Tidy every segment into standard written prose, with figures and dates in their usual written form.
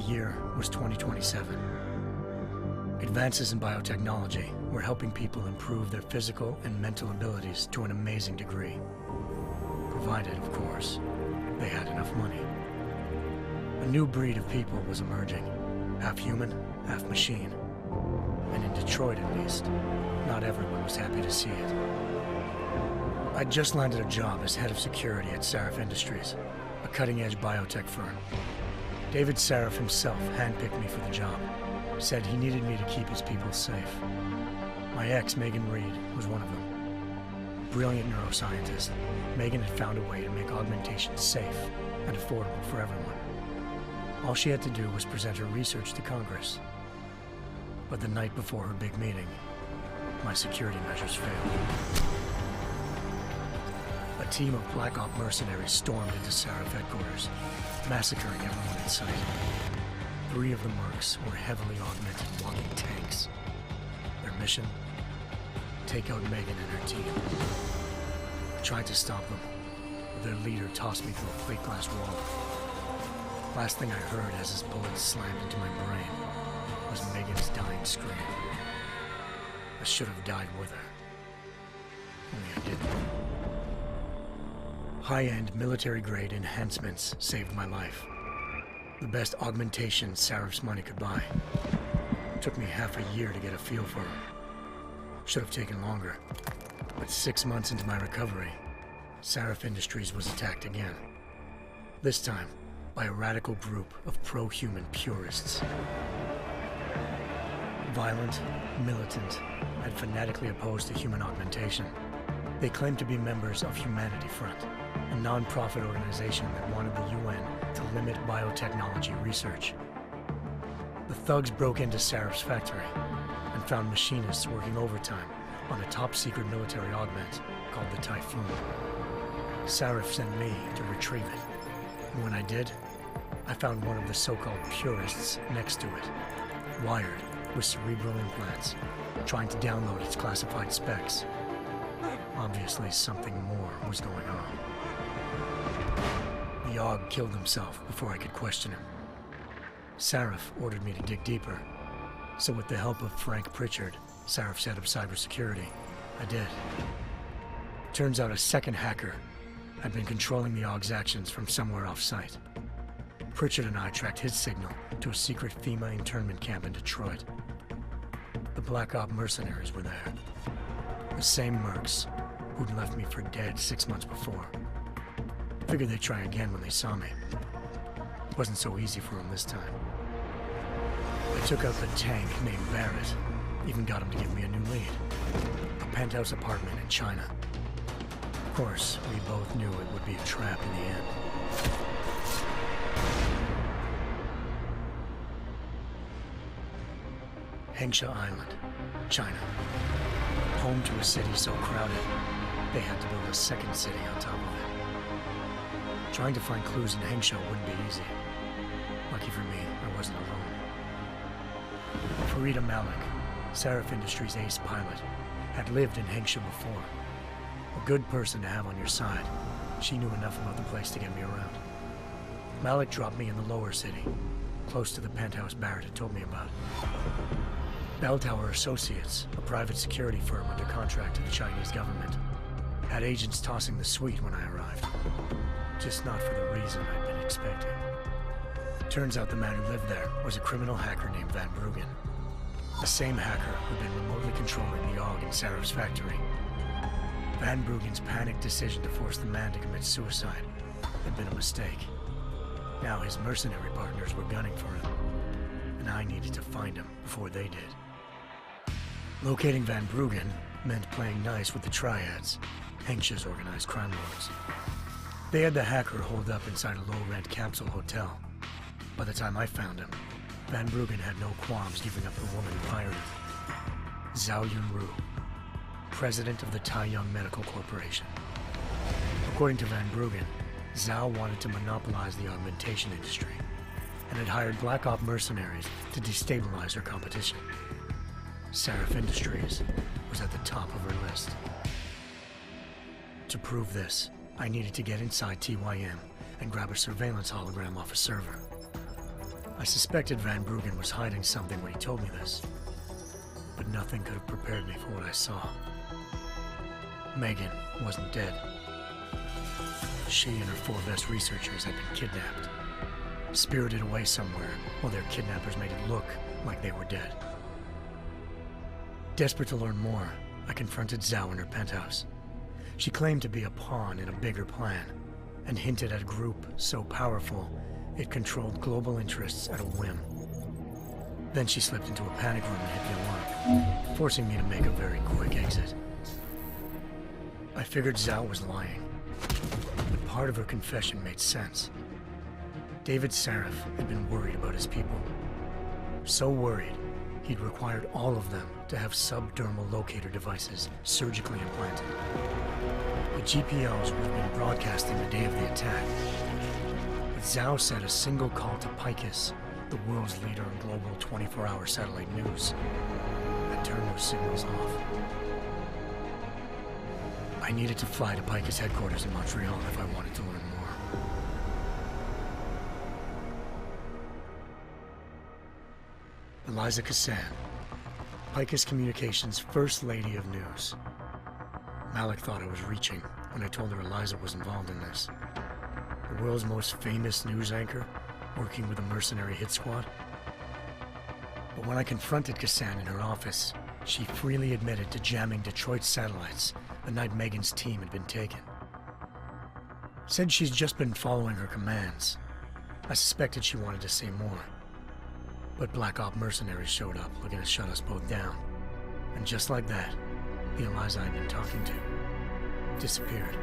year was 2027. Advances in biotechnology were helping people improve their physical and mental abilities to an amazing degree. Provided, of course, they had enough money. A new breed of people was emerging, half human, half machine. And in Detroit, at least, not everyone was happy to see it. I'd just landed a job as head of security at Sarif Industries, a cutting-edge biotech firm. David Sarif himself handpicked me for the job, said he needed me to keep his people safe. My ex, Megan Reed, was one of them. Brilliant neuroscientist, Megan had found a way to make augmentation safe and affordable for everyone. All she had to do was present her research to Congress. But the night before her big meeting, my security measures failed. A team of Black Op mercenaries stormed into Sarif headquarters, massacring everyone in sight. 3 of the mercs were heavily augmented walking tanks. Their mission? Take out Megan and her team. I tried to stop them, but their leader tossed me through a plate glass wall. Last thing I heard as his bullets slammed into my brain was Megan's dying scream. I should have died with her. Only I didn't. High-end military-grade enhancements saved my life. The best augmentation Sarif's money could buy. It took me half a year to get a feel for her. Should have taken longer. But 6 months into my recovery, Sarif Industries was attacked again. This time, by a radical group of pro-human purists. Violent, militant, and fanatically opposed to human augmentation. They claimed to be members of Humanity Front, a non-profit organization that wanted the UN to limit biotechnology research. The thugs broke into Sarif's factory and found machinists working overtime on a top-secret military augment called the Typhoon. Sarif sent me to retrieve it, and when I did, I found one of the so-called purists next to it, wired with cerebral implants, trying to download its classified specs. Obviously, something more was going on. The AUG killed himself before I could question him. Sarif ordered me to dig deeper, so with the help of Frank Pritchard, Sarif's head of cybersecurity, I did. Turns out a second hacker had been controlling the AUG's actions from somewhere off-site. Pritchard and I tracked his signal to a secret FEMA internment camp in Detroit. The Black Op mercenaries were there. The same mercs who'd left me for dead 6 months before. Figured they'd try again when they saw me. It wasn't so easy for them this time. I took out the tank named Barrett, even got him to give me a new lead. A penthouse apartment in China. Of course, we both knew it would be a trap in the end. Hengsha Island, China. Home to a city so crowded, they had to build a second city on top of it. Trying to find clues in Hengsha wouldn't be easy. Lucky for me, I wasn't alone. Farida Malik, Sarif Industries' ace pilot, had lived in Hengsha before. A good person to have on your side. She knew enough about the place to get me around. Malik dropped me in the lower city, close to the penthouse Barrett had told me about. Bell Tower Associates, a private security firm under contract to the Chinese government, had agents tossing the suite when I arrived. Just not for the reason I'd been expecting. Turns out the man who lived there was a criminal hacker named Van Bruggen. The same hacker who'd been remotely controlling the AUG in Sarif's factory. Van Bruggen's panicked decision to force the man to commit suicide had been a mistake. Now his mercenary partners were gunning for him, and I needed to find him before they did. Locating Van Bruggen meant playing nice with the Triads, Hengsha's organized crime lords. They had the hacker holed up inside a low-rent capsule hotel. By the time I found him, Van Bruggen had no qualms giving up the woman who hired him. Zhao Yunru, president of the Taiyang Medical Corporation. According to Van Bruggen, Zhao wanted to monopolize the augmentation industry and had hired Black Op mercenaries to destabilize her competition. Sarif Industries was at the top of her list. To prove this, I needed to get inside TYM and grab a surveillance hologram off a server. I suspected Van Bruggen was hiding something when he told me this, but nothing could have prepared me for what I saw. Megan wasn't dead. She and her 4 best researchers had been kidnapped, spirited away somewhere while their kidnappers made it look like they were dead. Desperate to learn more, I confronted Zhao in her penthouse. She claimed to be a pawn in a bigger plan, and hinted at a group so powerful it controlled global interests at a whim. Then she slipped into a panic room and hit the alarm, forcing me to make a very quick exit. I figured Zhao was lying, but part of her confession made sense. David Sarif had been worried about his people. So worried, he'd required all of them to have subdermal locator devices surgically implanted. The GPOs would have been broadcasting the day of the attack. But Zhao said a single call to Picus, the world's leader in global 24-hour satellite news, had turned those signals off. I needed to fly to Picus headquarters in Montreal if I wanted to learn more. Eliza Cassan, Picus Communications' First Lady of News. Malik thought I was reaching when I told her Eliza was involved in this. The world's most famous news anchor, working with a mercenary hit squad. But when I confronted Cassan in her office, she freely admitted to jamming Detroit's satellites the night Megan's team had been taken. Said she's just been following her commands. I suspected she wanted to say more. But Black Op mercenaries showed up looking to shut us both down. And just like that, the Eliza I'd been talking to disappeared.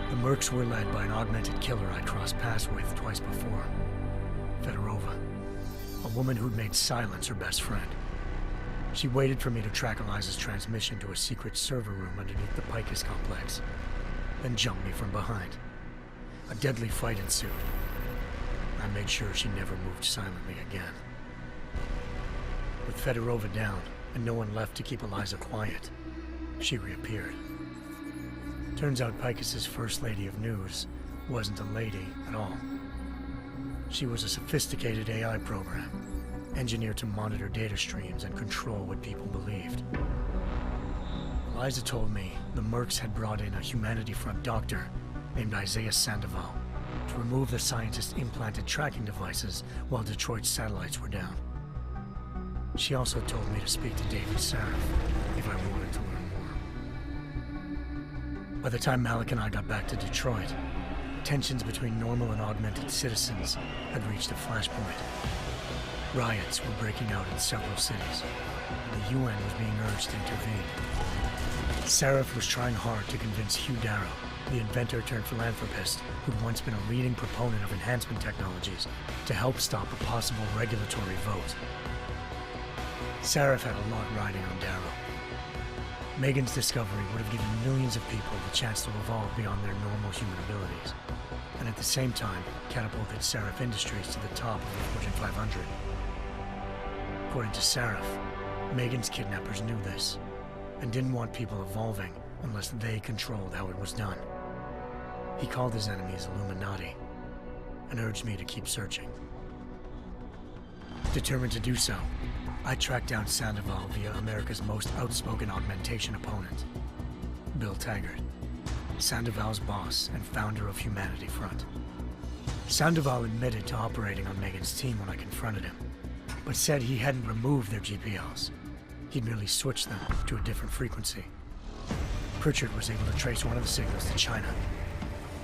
The Mercs were led by an augmented killer I'd crossed paths with twice before, Fedorova, a woman who'd made silence her best friend. She waited for me to track Eliza's transmission to a secret server room underneath the Picus complex, then jumped me from behind. A deadly fight ensued. I made sure she never moved silently again. With Fedorova down, and no one left to keep Eliza quiet, she reappeared. Turns out Picus's First Lady of News wasn't a lady at all. She was a sophisticated AI program, engineered to monitor data streams and control what people believed. Eliza told me the Mercs had brought in a Humanity Front doctor named Isaiah Sandoval to remove the scientist's implanted tracking devices while Detroit's satellites were down. She also told me to speak to David Sarif if I wanted to learn more. By the time Malik and I got back to Detroit, tensions between normal and augmented citizens had reached a flashpoint. Riots were breaking out in several cities, and the UN was being urged to intervene. Sarif was trying hard to convince Hugh Darrow, the inventor turned philanthropist who'd once been a leading proponent of enhancement technologies, to help stop a possible regulatory vote. Sarif had a lot riding on Darrow. Megan's discovery would have given millions of people the chance to evolve beyond their normal human abilities, and at the same time catapulted Sarif Industries to the top of the Fortune 500. According to Sarif, Megan's kidnappers knew this, and didn't want people evolving unless they controlled how it was done. He called his enemies Illuminati, and urged me to keep searching. Determined to do so, I tracked down Sandoval via America's most outspoken augmentation opponent, Bill Taggart, Sandoval's boss and founder of Humanity Front. Sandoval admitted to operating on Megan's team when I confronted him, but said he hadn't removed their GPLs. He'd merely switched them to a different frequency. Pritchard was able to trace one of the signals to China.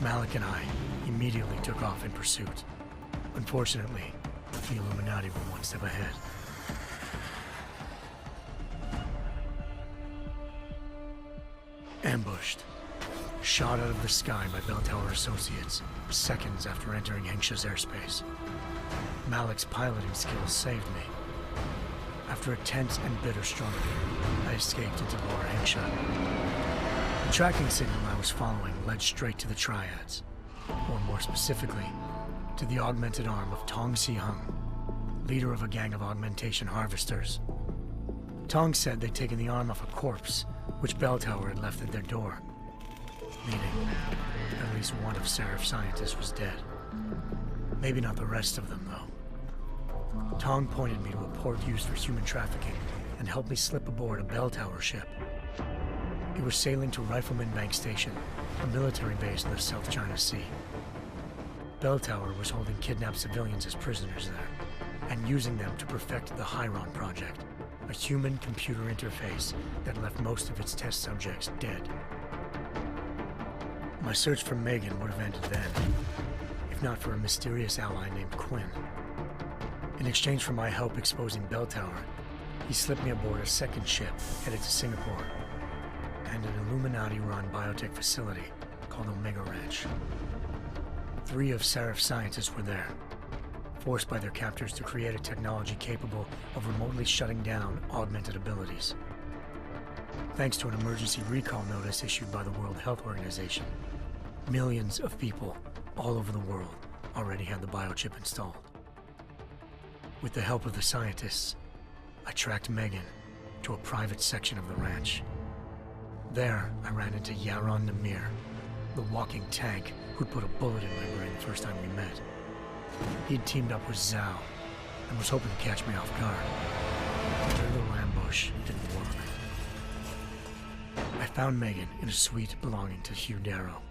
Malik and I immediately took off in pursuit. Unfortunately, the Illuminati were one step ahead. Ambushed. Shot out of the sky by Bell Tower Associates, seconds after entering Hengsha's airspace. Malik's piloting skills saved me. After a tense and bitter struggle, I escaped into Teebor, Hengsha. The tracking signal I was following led straight to the Triads, or more specifically, to the augmented arm of Tong Si-hung, leader of a gang of augmentation harvesters. Tong said they'd taken the arm off a corpse, which Bell Tower had left at their door, meaning at least one of Sarif's scientists was dead. Maybe not the rest of them, though. Tong pointed me to a port used for human trafficking and helped me slip aboard a bell tower ship. It was sailing to Rifleman Bank Station, a military base in the South China Sea. Bell Tower was holding kidnapped civilians as prisoners there, and using them to perfect the Chiron Project, a human-computer interface that left most of its test subjects dead. My search for Megan would have ended then, if not for a mysterious ally named Quinn. In exchange for my help exposing Bell Tower, he slipped me aboard a second ship headed to Singapore and an Illuminati-run biotech facility called Omega Ranch. 3 of Serif's scientists were there, forced by their captors to create a technology capable of remotely shutting down augmented abilities. Thanks to an emergency recall notice issued by the World Health Organization, millions of people all over the world already had the biochip installed. With the help of the scientists, I tracked Megan to a private section of the ranch. There, I ran into Yaron Namir, the walking tank who'd put a bullet in my brain the first time we met. He'd teamed up with Zhao and was hoping to catch me off guard. Their little ambush didn't work. I found Megan in a suite belonging to Hugh Darrow,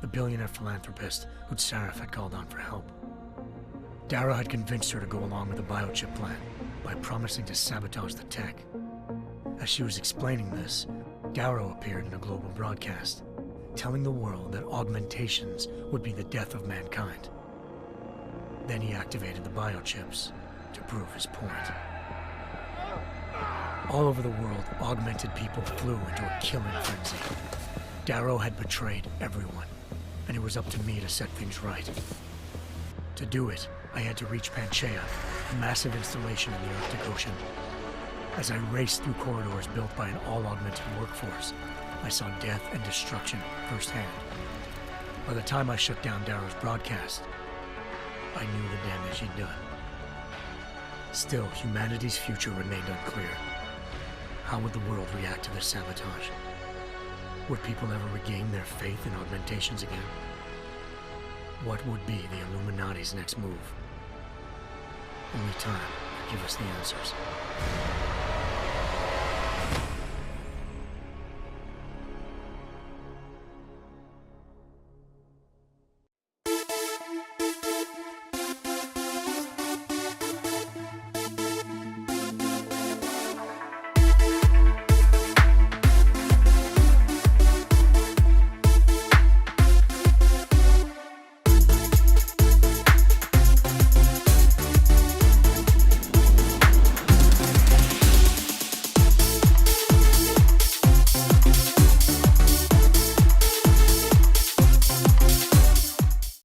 the billionaire philanthropist who'd Sarif had called on for help. Darrow had convinced her to go along with the biochip plan by promising to sabotage the tech. As she was explaining this, Darrow appeared in a global broadcast, telling the world that augmentations would be the death of mankind. Then he activated the biochips to prove his point. All over the world, augmented people flew into a killing frenzy. Darrow had betrayed everyone, and it was up to me to set things right. To do it, I had to reach Panchaea, a massive installation in the Arctic Ocean. As I raced through corridors built by an all-augmented workforce, I saw death and destruction firsthand. By the time I shut down Darrow's broadcast, I knew the damage he'd done. Still, humanity's future remained unclear. How would the world react to this sabotage? Would people ever regain their faith in augmentations again? What would be the Illuminati's next move? Only time could give us the answers.